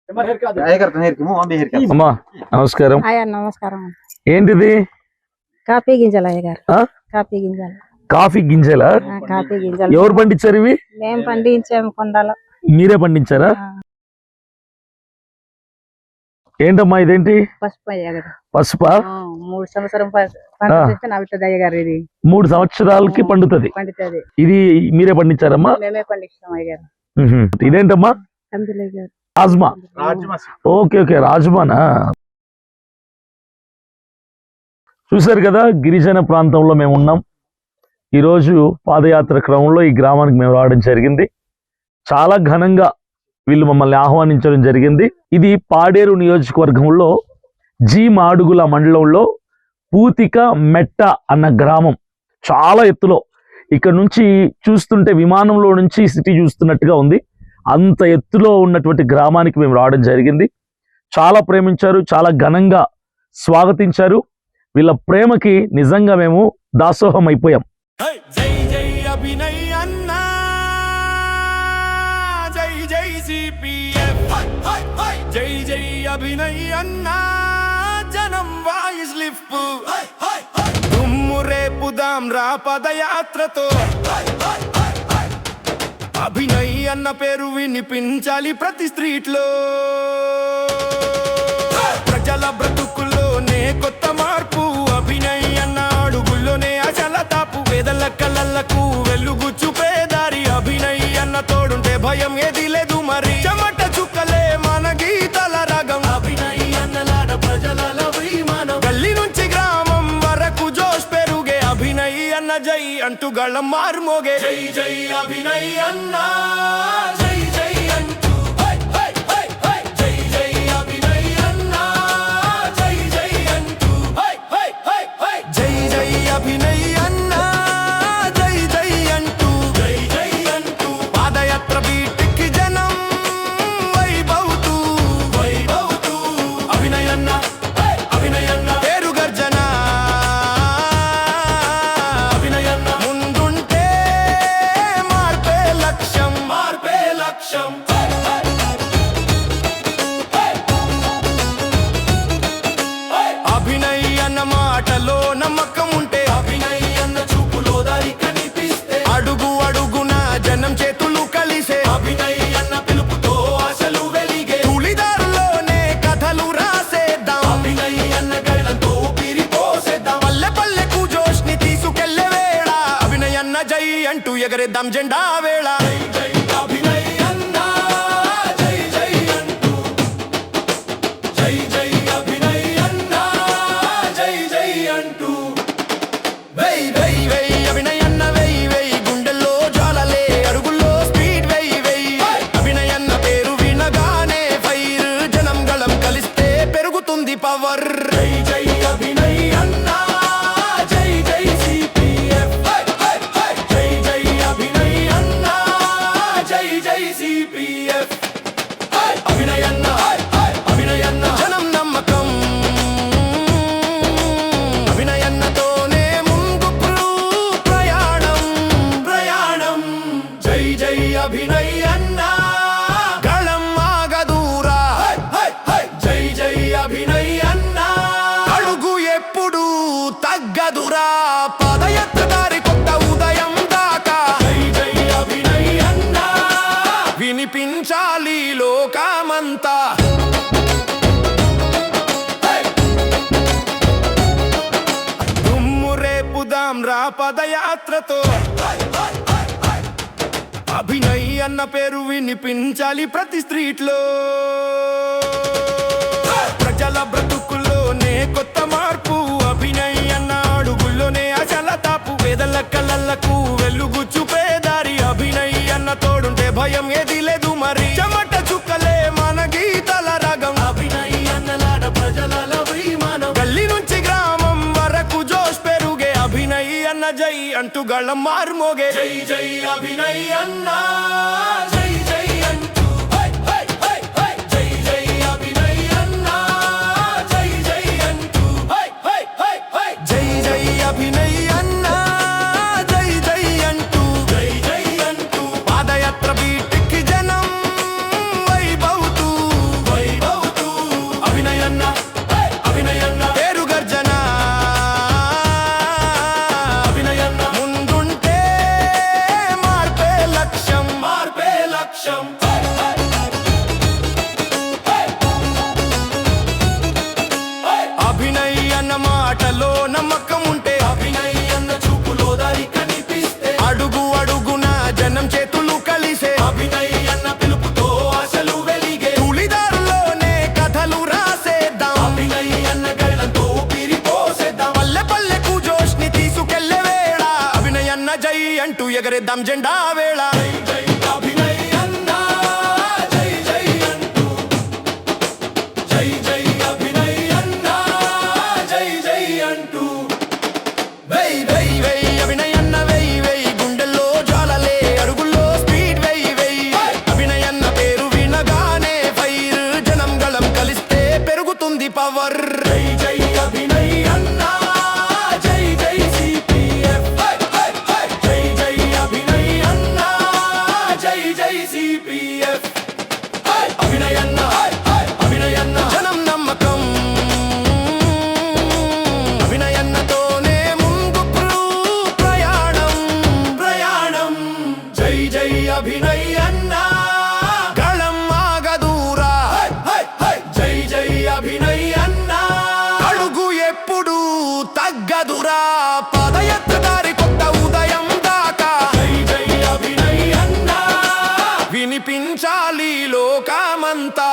అమ్మా నమస్కారం. నమస్కారం. ఏంటిది? కాఫీ గింజలు అయ్యగారు. కాఫీ గింజలు. కాఫీ గింజలా? కాఫీ గింజలు. ఎవరు పండించారు ఇవి? మేము పండించాము కొండలో. మీరే పండించారా? ఏంటమ్మా ఇదేంటి? పసుపు అయ్యగారు. పసుపా? 3 సంవత్సరం పండుతుంది అయ్యగారు. ఇది 3 సంవత్సరాలకి పండుతుంది. ఇది మీరే పండించారమ్మా? మేమే పండిస్తాం అయ్యగారు. ఇదేంటమ్మా? రాజ్మా. ఓకే ఓకే, రాజ్మానా. చూసారు కదా, గిరిజన ప్రాంతంలో మేము ఉన్నాం. ఈరోజు పాదయాత్ర క్రమంలో ఈ గ్రామానికి మేము రావడం జరిగింది. చాలా ఘనంగా వీళ్ళు మమ్మల్ని ఆహ్వానించడం జరిగింది. ఇది పాడేరు నియోజకవర్గంలో జీ మాడుగుల మండలంలో పూతిక మెట్ట అన్న గ్రామం. చాలా ఎత్తులో, ఇక్కడ నుంచి చూస్తుంటే విమానంలో నుంచి సిటీ చూస్తున్నట్టుగా ఉంది. అంత ఎత్తులో ఉన్నటువంటి గ్రామానికి మేము రావడం జరిగింది. చాలా ప్రేమించారు, చాలా ఘనంగా స్వాగతించారు. వీళ్ళ ప్రేమకి నిజంగా మేము దాసోహం అయిపోయాం. జై జై అభినయ్ అన్నా, జై జై సిపిఎఫ్, జై జై అభినయ్ అన్నా, జనం వాయిస్ లిఫ్ట్, దుమ్ము రేపుదాం రా పదయాత్రతో. అభినయ్ అన్న పేరు వినిపించాలి ప్రతి స్ట్రీట్ లో. ప్రజల బ్రతుకుల్లోనే కొత్త మార్పు, అభినయ్ అన్న అడుగుల్లోనే అచల తాపు. పేదల కళ్ళకు వెలుగు చూపేదారి, అభినయ్ అన్న తోడుంటే భయం ఏది లేదు మరి. చెమట చుక్కలే మన గీతల రాగం, అభినయ్ అన్నలాడ ప్రజల విమానం. గల్లీ నుంచి గ్రామం వరకు జోష్ పెరుగే, అభినయ్ అన్న జై అంటూ గళం మారుమోగే. జై జై అభినయ్ అన్నా, జై జై అంటూ, జై జై అభినయ్ అన్నా, జై జై అంటూ, జై జై అభినయ్ అన్నా, జై జై అంటూ, జై జై అంటూ. పాదయాత్ర బీటికి జనం వైభవుతూ, వైభవుతూ. అభినయ్ అన్న, అభినయ్ అన్న పేరు గర్జన. అభినయ్ అన్న ముందుంటే మార్పే లక్ష్యం, మార్పే లక్ష్యం. అభినయ్ అన్న మాటలో నమ్మకం ఉంటే, అభినయ్ అన్న చూపులో దారి కనిపిస్తే, అడుగు అడుగున జనం చేతులు కలిసే, అభినయ్ అన్న పిలుపుతో ఆశలు వెలిగే. తులిదారులోనే కథలు రాసేద్దాం, అభినయ్ అన్న గైలంతో పిరిపోసేద్దాం. పల్లె పల్లెకు జోష్ ని తీసుకెళ్లే వేళ, అభినయ్ అన్న జై అంటూ ఎగరేద్దాం జెండా వేళ. జై అభినయ్ అన్నా, జై జై అంటూ, జై జై అభినయ్ అన్నా, జై జై అంటూ. వై వై వై అభినయ్ అన్న వై వై, గుండెల్లో జ్వాలలే అడుగుల్లో స్పీడ్ వై వై. అభినయ్ అన్న పేరు వినగానే ఫైర్, జనం గళం కలిస్తే పెరుగుతుంది పవర్. జై జై అభినయ్ అన్నా, జై జై సిపిఎఫ్, జై జై అభినయ్ అన్నా, జై జై సిపిఎఫ్. అభినయ్ అన్న, అభినయ్ అన్న జనం నమ్మకం, అభినయ్ అన్నతోనే ముందుకు ప్రయాణం, ప్రయాణం. జై జై అభినయ్ అన్న, గళం ఆగదూరా. జై జై అభినయ్ అన్న, అడుగు ఎప్పుడు తగ్గదురా. పదయాత్ర దారి కొత్త ఉదయం దాకా, జై జై అభినయ్ అన్న వినిపించాలి లోకమంతా. దుమ్ము రేపుదాం రా పదయాత్రతో, అభినయ్ అన్న పేరు వినిపించాలి ప్రతి స్ట్రీట్ లో. ప్రజల బ్రతుకుల్లోనే కొత్త మార్పు, అభినయ్ అన్న అడుగుల్లోనే అచల తాపు. పేదల కళ్ళకు వెలుగు చూపేదారి, అభినయ్ అన్న తోడుంటే భయం ఏది లేదు మరి. చెమట చుక్కలే మన గీతల రాగం, అభినయ్ అన్నలాడ ప్రజల విమానం. గల్లీ నుంచి గ్రామం వరకు జోష్ పెరుగే, అభినయ్ అన్న జై అంటూ గళం మారుమోగే. జై జై అభినయ్ అన్నా, జై జై అంటూ, జై జై అభినయ్ అన్నా, జై జై అంటూ, జై జై అభినయ్ అన్నా, జై జై అంటూ, జై జై అంటూ. పాదయాత్ర బీటికి జనం వైభవుతూ, వైభవుతూ. ఎగరేద్దాం జెండా వేళ జై అభినయ్ అన్నా జై జై అంటూ జై జై అభినయ్ అన్నా జై జై అంటూ వై వై వై అభినయ్ అన్న వై వై గుండెల్లో జ్వాలలే అడుగుల్లో స్పీడ్ వై వై అభినయ్ అన్న పేరు వినగానే ఫైర్ జనం గళం కలిస్తే పెరుగుతుంది పవర్ జై జై అభినయ్ అన్నా జై జై సిపిఎఫ్ జై జై అభినయ్ అన్నా జై జై సిపిఎఫ్ అభినయ్ అన్న అభినయ్ అన్న జనం నమ్మకం అభినయ్ అన్నతోనే ముందుకు ప్రయాణం ప్రయాణం జై జై అభినయ్ అన్నా గళం ఆగదూరా జై జై అభినయ్ అన్నా అడుగు ఎప్పుడు తగ్గదురా పాదయాత్ర దారి కొత్త ఉదయం దాకా జై జై అభినయ్ అన్నా వినిపించాలి లోకమంతా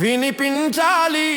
వినిపించాలి